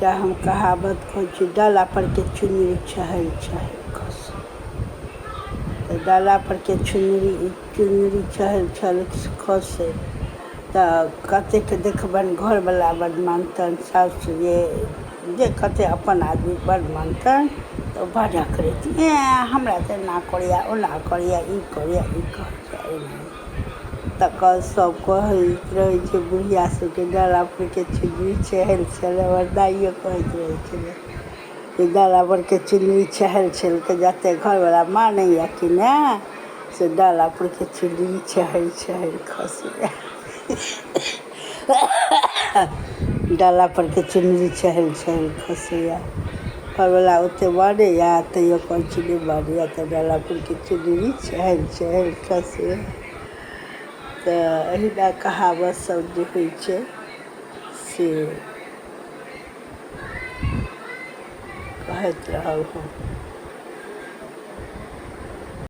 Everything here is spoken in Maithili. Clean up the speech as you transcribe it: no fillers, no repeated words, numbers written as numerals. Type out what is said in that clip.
एकटा हम कहावत कहै छी, डाला पर के चुनरी चहल चहल खस। तऽ डाला पर के चुनरी चहल चहल खसे तऽ कतेक देखबनि घरवला बड्ड मानतनि, साउस जे कते अपन आदमी बड्ड मानतनि तऽ बड्ड करैत हमरा तऽ एना करैए ओना करैए ई करैए ई कहैए। तकर सब कहैत रहै छै बुढ़िया सबके डाला पर के चुनरी चहल चहल। हमर दाइयो कहैत रहै छलै कि डाला पर के चुनरी चहल चहल के जतेक घरवला मानैए कि नहि से डाला पर के चुनरी चहल चहल खसैए। डाला पर के चुनरी चहल चहल खसैए। घरवला ओतेक मानैए तैयो कहै छी नहि मानैए तऽ डाला पर के चुनरी चहल चहल खसैए। तऽ एहिना कहावत सब जे होइ छै से कहैत रहब हम।